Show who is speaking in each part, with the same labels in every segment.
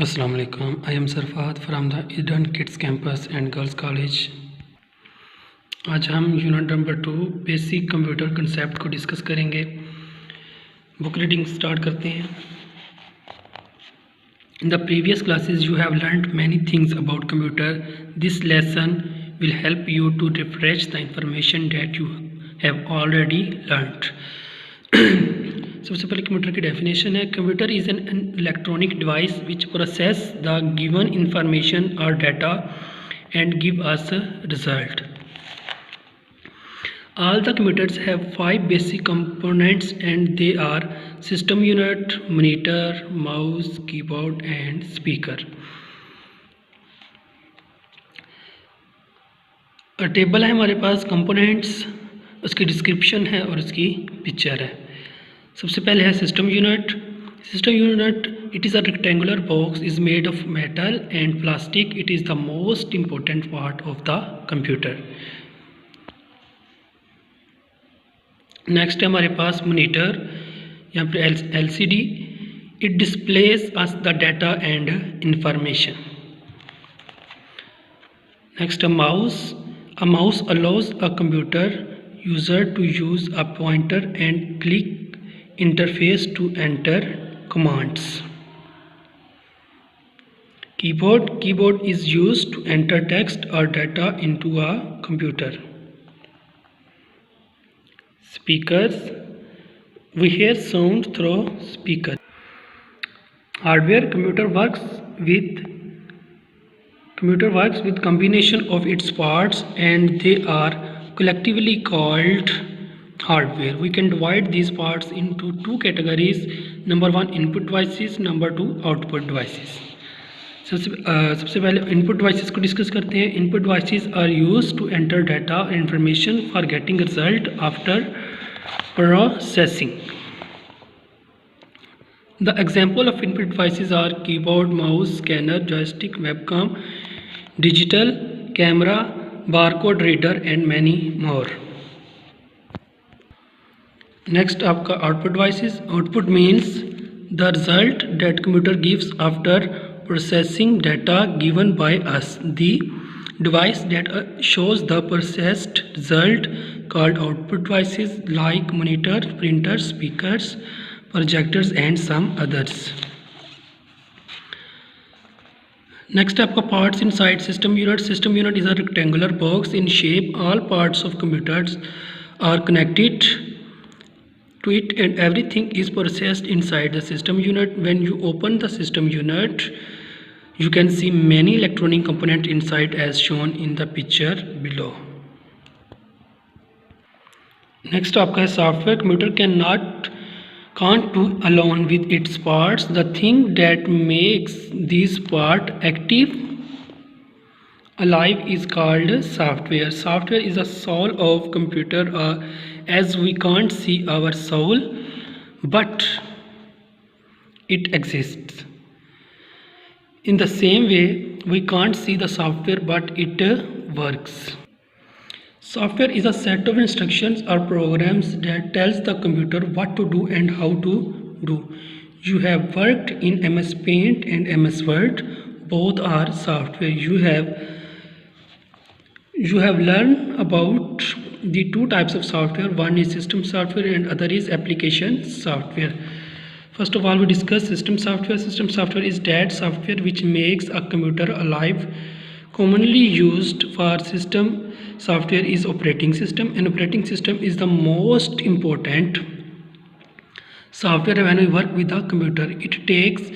Speaker 1: Assalamu alaikum. I am Sarfat from the Eden Kids Campus and Girls College. आज हम unit number 2 basic computer concept को discuss करेंगे। Book reading start करते हैं। In the previous classes you have learnt many things about computer. This lesson will help you to refresh the information that you have already learnt. सबसे पहले computer की definition है। Computer is an electronic device which process the given information और data and give us result. All the computers have 5 basic components and they are system unit, monitor, mouse, keyboard and speaker. Table है हमारे पास components, उसकी description है और उसकी picture है। सबसे पहले है system unit. System unit it is a rectangular box is made of metal and plastic. It is the most important part of the computer. Next है हमारे पास मॉनिटर, यहाँ पे LCD। It displays us the data and information. Next है mouse. A mouse allows a computer user to use a pointer and click interface to enter commands. Keyboard is used to enter text or data into a computer. Speakers, we hear sound through speaker. Hardware, computer works with combination of its parts and they are collectively called hardware. We can divide these parts into two categories. Number 1 input devices, number 2 output devices. सबसे पहले input devices को discuss करते हैं। Input devices are used to enter data और information for getting result after processing. The example of input devices are keyboard, mouse, scanner, joystick, webcam, digital camera, barcode reader and many more. Next आपका output devices. Output means the result that computer gives after processing data given by us. The device that shows the processed result called output devices like monitor, printer, speakers, projectors and some others. Next आपका parts inside system unit. System unit is a rectangular box in shape. All parts of computers are connected to it and everything is processed inside the system unit. When you open the system unit you can see many electronic components inside as shown in the picture below. Next आपका है software. Computer can't do alone with its parts. The thing that makes these part active alive is called software. Software is the soul of computer, as we can't see our soul but it exists. In the same way we can't see the software but it works. Software is a set of instructions or programs that tells the computer what to do and how to do. You have worked in MS Paint and MS Word. Both are software. You have learned about the two types of software. One is system software and other is application software. First of all we discuss system software. System software is that software which makes a computer alive. Commonly used for system software is operating system, and operating system is the most important software when we work with a computer. It takes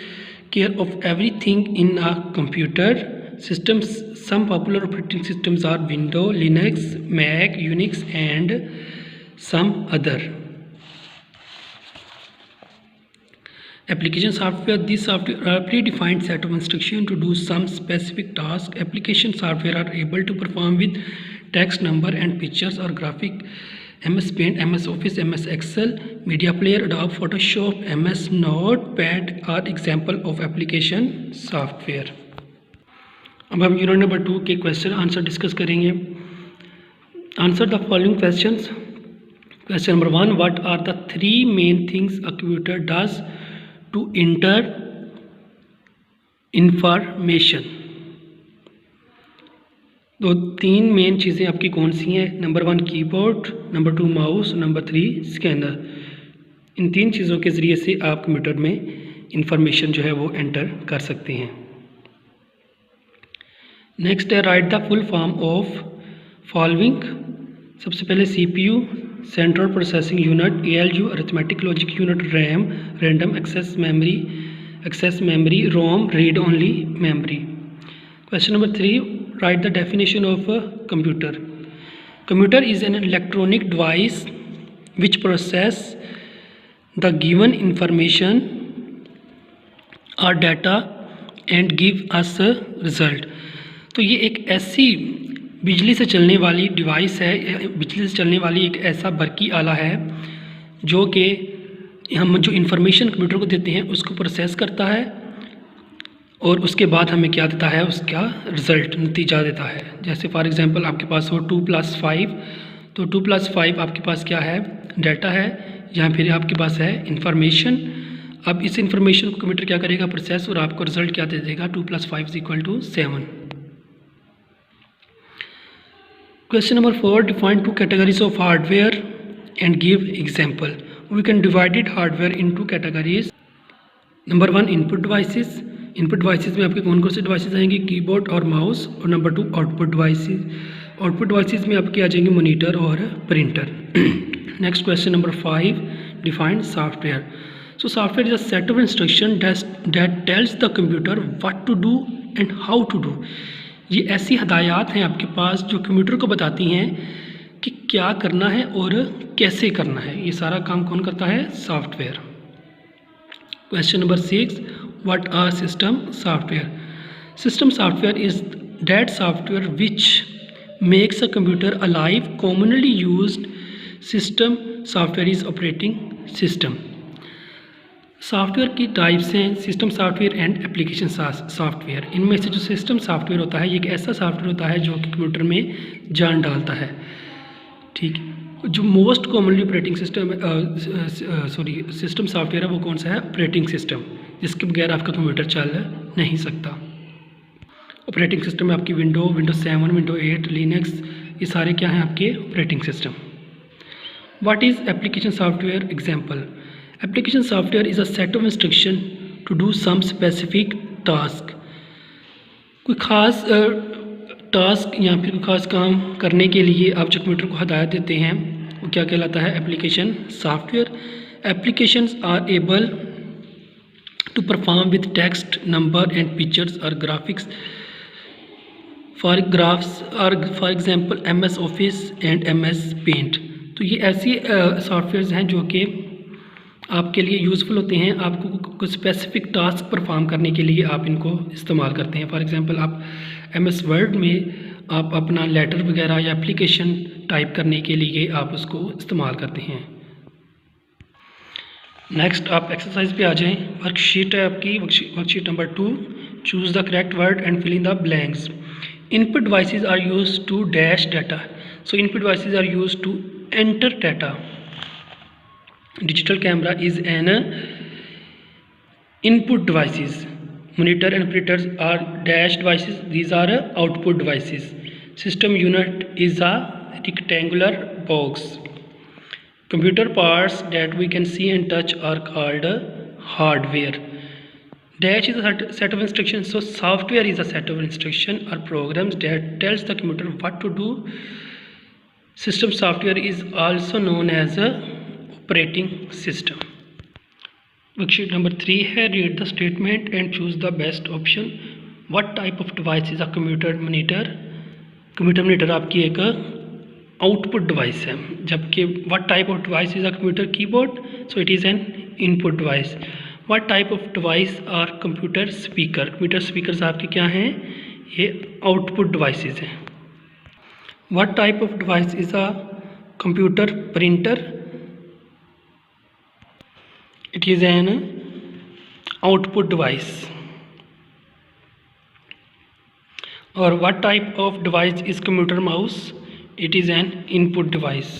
Speaker 1: care of everything in a computer systems. Some popular operating systems are Windows, Linux, Mac, Unix and some other. Application software. These software are a predefined set of instructions to do some specific task. Application software are able to perform with text, number and pictures or graphic. MS Paint, MS Office, MS Excel, Media Player, Adobe Photoshop, MS Notepad are example of application software. अब हम unit number 2 के question answer discuss करेंगे। Answer the following questions. Question number 1, what are the 3 main things a computer does to enter information. तो 3 main चीज़ें आपकी कौन सी हैं? Number 1 keyboard, number 2 mouse, number 3 scanner. इन 3 चीज़ों के ज़रिए से आप कंप्यूटर में इंफॉर्मेशन जो है वो एंटर कर सकते हैं। नेक्स्ट है right the full form of following. सबसे पहले CPU central processing unit, ALU arithmetic logic unit, RAM random access memory, ROM read only memory. Question number 3 write the definition of computer. Computer is an electronic device which process the given information और data and give us result. तो ये एक ऐसी बिजली से चलने वाली device है, बिजली से चलने वाली एक ऐसा बरकी आला है जो कि हम जो इन्फॉर्मेशन कंप्यूटर को देते हैं उसको प्रोसेस करता है और उसके बाद हमें क्या देता है, उसका रिज़ल्ट नतीजा देता है। जैसे फॉर एग्जांपल आपके पास हो 2 + 5, तो 2 + 5 आपके पास क्या है, डाटा है, या फिर आपके पास है इन्फॉर्मेशन। अब इस इन्फॉर्मेशन को कंप्यूटर क्या करेगा, प्रोसेस, और आपको रिजल्ट क्या दे देगा, 2 + 5 = 7। Question number 4 define 2 categories of hardware and give example. We can divide it hardware into categories. Number 1 input devices. Input devices में आपके कौन कौन से डिवाइसेस आएंगे, कीबोर्ड और माउस। और number 2 output devices. Output devices में आपके आ जाएंगे मॉनिटर और printer. Next question number 5 define software. So software is a set of instruction that tells the computer what to do and how to do. ये ऐसी हदायत हैं आपके पास जो कंप्यूटर को बताती हैं कि क्या करना है और कैसे करना है। ये सारा काम कौन करता है, software. Question number 6 what are system software. System software is that software which makes a computer alive. Commonly used system software is operating system. Software की टाइप्स हैं system software and application software. इनमें से जो system software होता है ये एक ऐसा सॉफ्टवेयर होता है जो कि कंप्यूटर में जान डालता है, ठीक। जो most commonly operating system software है वो कौन सा है, ऑपरेटिंग सिस्टम, जिसके बगैर आपका कंप्यूटर चल नहीं सकता। ऑपरेटिंग सिस्टम में आपकी विंडो 7, विंडो 8, लिनक्स, ये सारे क्या हैं आपके operating system. What is application software example. Application software is a set of instruction to do some specific task. कोई ख़ास टास्क या फिर कोई ख़ास काम करने के लिए आप जो कंप्यूटर को हदायत देते हैं वो क्या कहलाता है, application software. Applications are able to perform with text, number and pictures और graphics. For example MS office and MS paint. तो ये ऐसी सॉफ्टवेयर्स हैं जो कि आपके लिए यूज़फुल होते हैं, आपको कुछ स्पेसिफिक टास्क परफॉर्म करने के लिए आप इनको इस्तेमाल करते हैं। फॉर एग्जांपल आप MS वर्ड में आप अपना लेटर वगैरह या एप्लीकेशन टाइप करने के लिए आप उसको इस्तेमाल करते हैं। नेक्स्ट आप एक्सरसाइज पे आ जाएं। वर्कशीट है आपकी, worksheet number 2 choose the correct word and fill in the blanks. Input devices are use to dash data. So input devices are use to enter data. Digital camera is an input devices. Monitor and printers are dash devices. These are output devices. System unit is a rectangular box. Computer parts that we can see and touch are called hardware. Dash is a set of instructions. So software is a set of instruction or programs that tells the computer what to do. System software is also known as a operating system. Worksheet number 3 है read the statement and choose the best option. What type of device is a computer monitor. Computer monitor आपकी एक output device है, जबकि what type of device is a computer keyboard, so it is an input device. What type of device are computer speaker. Computer speakers आपके क्या हैं, ये output devices हैं। What type of device is a computer printer, it is an output device. Or what type of device is computer mouse, it is an input device.